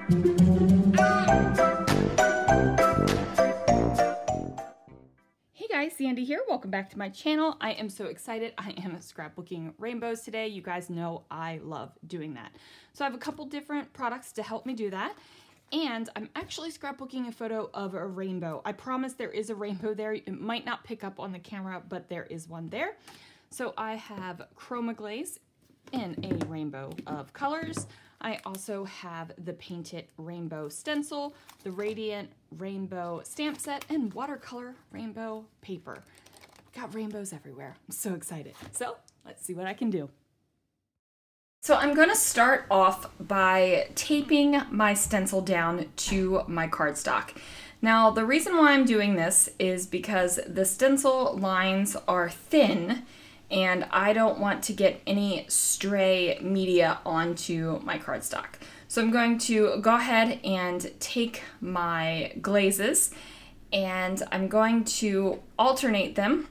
Hey guys, Sandy here. Welcome back to my channel. I am so excited. I am scrapbooking rainbows today. You guys know I love doing that. So I have a couple different products to help me do that. And I'm actually scrapbooking a photo of a rainbow. I promise there is a rainbow there. It might not pick up on the camera, but there is one there. So I have Chroma Glaze in a rainbow of colors. I also have the Painted Rainbow Stencil, the Radiant Rainbow Stamp Set, and watercolor rainbow paper. Got rainbows everywhere. I'm so excited. So let's see what I can do. So I'm going to start off by taping my stencil down to my cardstock. Now the reason why I'm doing this is because the stencil lines are thin and I don't want to get any stray media onto my cardstock. So I'm going to go ahead and take my glazes and I'm going to alternate them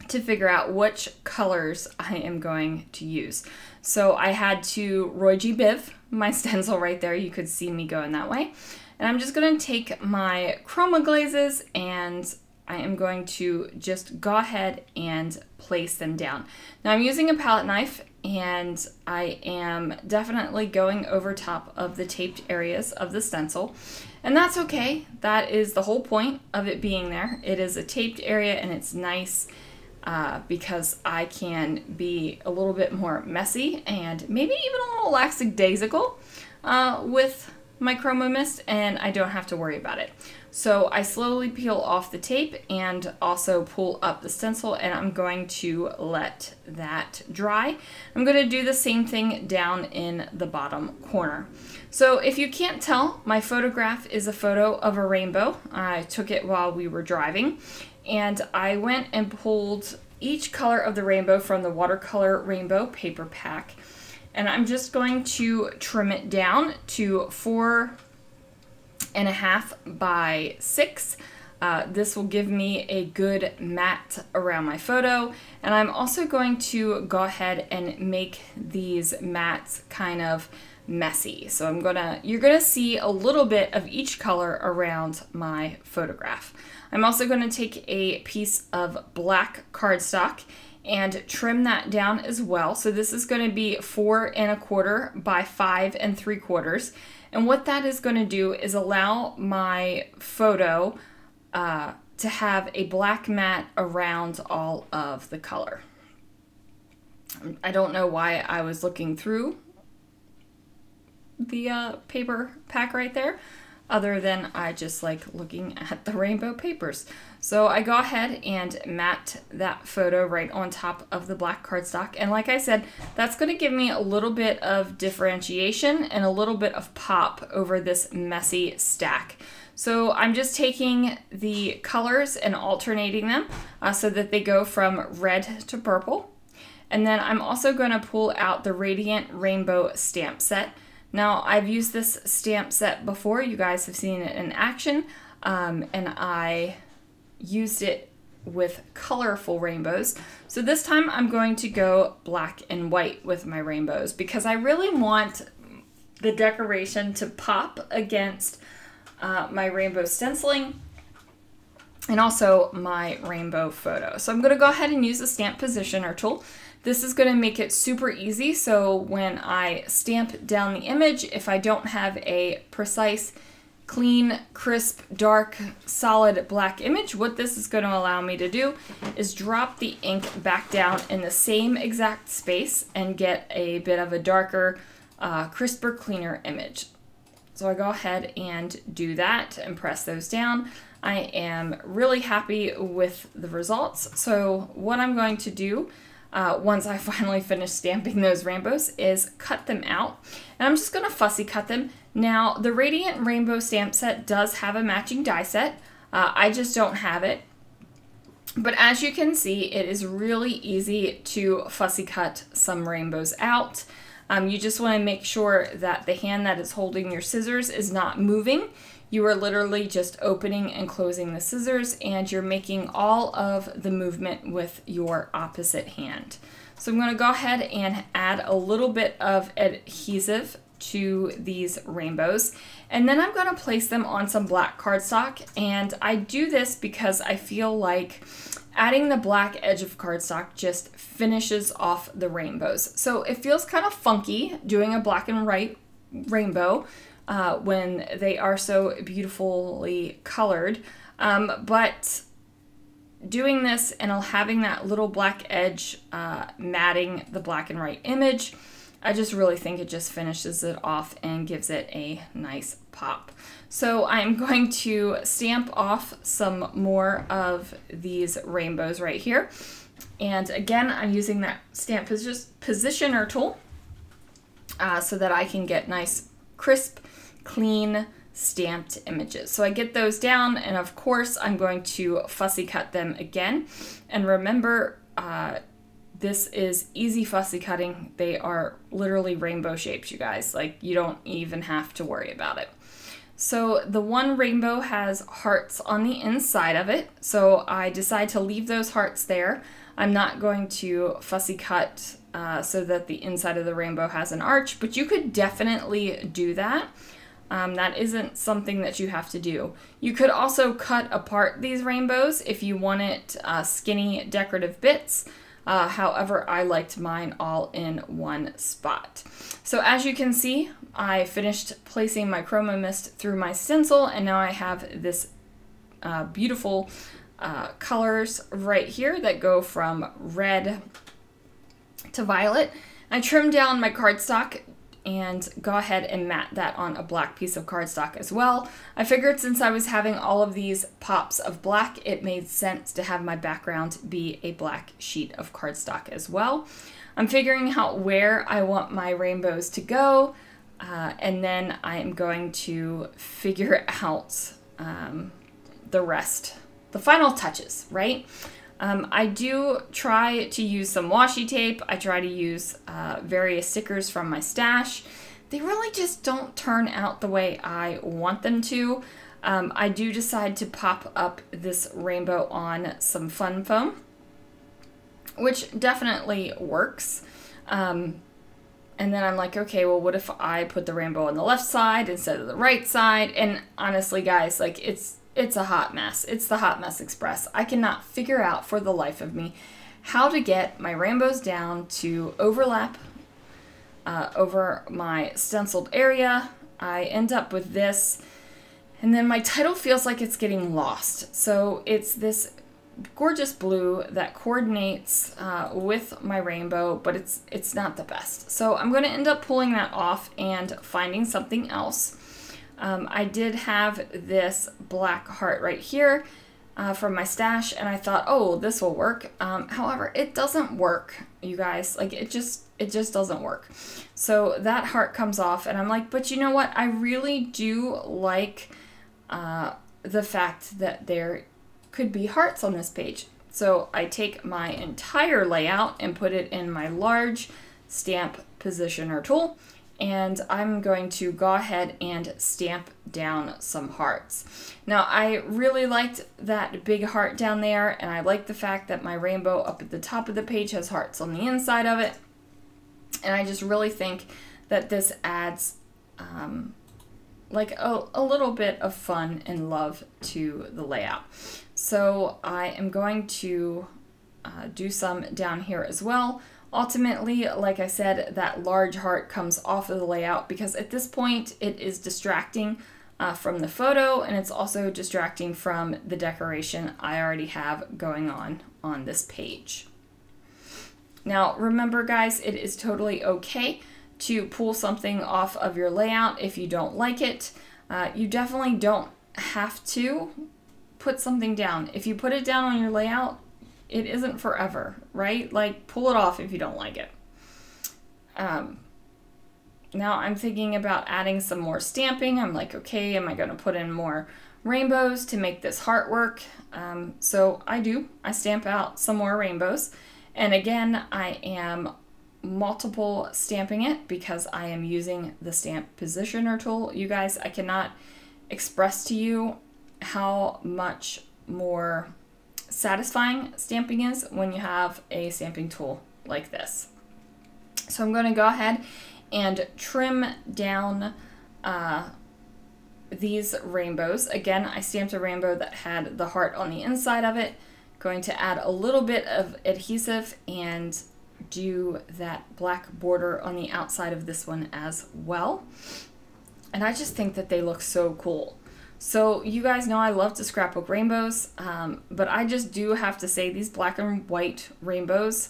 to figure out which colors I am going to use. So I had to Roy G. Biv my stencil right there. You could see me going that way. And I'm just going to take my Chroma Glazes and I am going to just go ahead and place them down. Now I'm using a palette knife and I am definitely going over top of the taped areas of the stencil. And that's okay. That is the whole point of it being there. It is a taped area and it's nice because I can be a little bit more messy and maybe even a little lackadaisical with my Chroma Mist, and I don't have to worry about it. So I slowly peel off the tape and also pull up the stencil, and I'm going to let that dry. I'm going to do the same thing down in the bottom corner. So if you can't tell, my photograph is a photo of a rainbow. I took it while we were driving, and I went and pulled each color of the rainbow from the watercolor rainbow paper pack. And I'm just going to trim it down to 4.5 by 6. This will give me a good mat around my photo. And I'm also going to go ahead and make these mats kind of messy. So you're gonna see a little bit of each color around my photograph. I'm also gonna take a piece of black cardstock and trim that down as well. So this is going to be 4.25 by 5.75. And what that is going to do is allow my photo to have a black mat around all of the color. I don't know why I was looking through the paper pack right there, other than I just like looking at the rainbow papers. So I go ahead and mat that photo right on top of the black cardstock. And like I said, that's going to give me a little bit of differentiation and a little bit of pop over this messy stack. So I'm just taking the colors and alternating them so that they go from red to purple. And then I'm also going to pull out the Radiant Rainbow Stamp Set. Now, I've used this stamp set before. You guys have seen it in action, and I used it with colorful rainbows. So this time I'm going to go black and white with my rainbows because I really want the decoration to pop against my rainbow stenciling and also my rainbow photo. So I'm going to go ahead and use the stamp positioner tool. This is going to make it super easy, so when I stamp down the image, if I don't have a precise, clean, crisp, dark, solid black image, what this is going to allow me to do is drop the ink back down in the same exact space and get a bit of a darker, crisper, cleaner image. So I go ahead and do that and press those down. I am really happy with the results. So what I'm going to do once I finally finish stamping those rainbows is cut them out. And I'm just going to fussy cut them. Now, the Radiant Rainbow Stamp Set does have a matching die set. I just don't have it. But as you can see, it is really easy to fussy cut some rainbows out. You just want to make sure that the hand that is holding your scissors is not moving. You are literally just opening and closing the scissors, and you're making all of the movement with your opposite hand. So I'm going to go ahead and add a little bit of adhesive to these rainbows. And then I'm going to place them on some black cardstock. And I do this because I feel like adding the black edge of cardstock just finishes off the rainbows. So it feels kind of funky doing a black and white rainbow when they are so beautifully colored. But doing this and having that little black edge matting the black and white image, I just really think it just finishes it off and gives it a nice pop. So I'm going to stamp off some more of these rainbows right here. And again, I'm using that stamp positioner tool so that I can get nice, crisp, clean, stamped images. So I get those down, and of course I'm going to fussy cut them again. And remember, this is easy fussy cutting. They are literally rainbow shapes, you guys. Like, you don't even have to worry about it. So the one rainbow has hearts on the inside of it, so I decide to leave those hearts there. I'm not going to fussy cut so that the inside of the rainbow has an arch, but you could definitely do that. That isn't something that you have to do. You could also cut apart these rainbows if you wanted skinny decorative bits. However, I liked mine all in one spot. So as you can see, I finished placing my chroma mist through my stencil, and now I have this beautiful colors right here that go from red to violet. I trimmed down my cardstock and go ahead and mat that on a black piece of cardstock as well. I figured since I was having all of these pops of black, it made sense to have my background be a black sheet of cardstock as well. I'm figuring out where I want my rainbows to go, and then I am going to figure out the rest, the final touches, right? I do try to use some washi tape. I try to use various stickers from my stash. They really just don't turn out the way I want them to. I do decide to pop up this rainbow on some fun foam, which definitely works. And then I'm like, okay, well, what if I put the rainbow on the left side instead of the right side? And honestly, guys, like, it's a hot mess. It's the Hot Mess Express. I cannot figure out for the life of me how to get my rainbows down to overlap over my stenciled area. I end up with this, and then my title feels like it's getting lost. So it's this gorgeous blue that coordinates with my rainbow, but it's not the best. So I'm going to end up pulling that off and finding something else. I did have this black heart right here from my stash, and I thought, oh, this will work. However, it doesn't work, you guys. Like, it just doesn't work. So that heart comes off, and I'm like, but you know what? I really do like the fact that there could be hearts on this page. So I take my entire layout and put it in my large stamp positioner tool, and I'm going to go ahead and stamp down some hearts. Now, I really liked that big heart down there, and I like the fact that my rainbow up at the top of the page has hearts on the inside of it. And I just really think that this adds like a little bit of fun and love to the layout. So I am going to do some down here as well. Ultimately, like I said, that large heart comes off of the layout because at this point it is distracting from the photo, and it's also distracting from the decoration I already have going on this page. Now remember, guys, it is totally okay to pull something off of your layout if you don't like it. You definitely don't have to put something down. If you put it down on your layout, it isn't forever, right? Like, pull it off if you don't like it. Now I'm thinking about adding some more stamping. I'm like, okay, am I going to put in more rainbows to make this heart work? So I stamp out some more rainbows. And again, I am multiple stamping it because I am using the stamp positioner tool. You guys, I cannot express to you how much more satisfying stamping is when you have a stamping tool like this. So I'm going to go ahead and trim down these rainbows. Again, I stamped a rainbow that had the heart on the inside of it. Going to add a little bit of adhesive and do that black border on the outside of this one as well. And I just think that they look so cool. So you guys know I love to scrapbook rainbows, but I just do have to say these black and white rainbows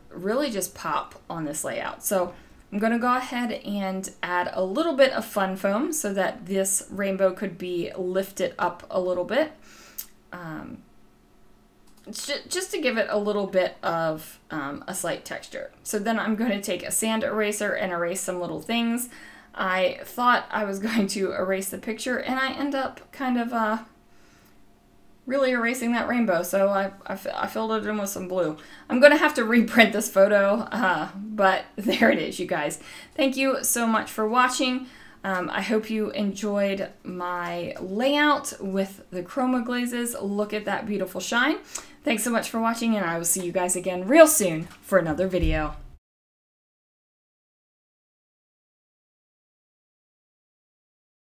really just pop on this layout. So I'm going to go ahead and add a little bit of fun foam so that this rainbow could be lifted up a little bit. Just to give it a little bit of a slight texture. So then I'm going to take a sand eraser and erase some little things. I thought I was going to erase the picture, and I end up kind of really erasing that rainbow, so I filled it in with some blue. I'm going to have to reprint this photo, but there it is, you guys. Thank you so much for watching. I hope you enjoyed my layout with the Chroma Glazes. Look at that beautiful shine. Thanks so much for watching, and I will see you guys again real soon for another video.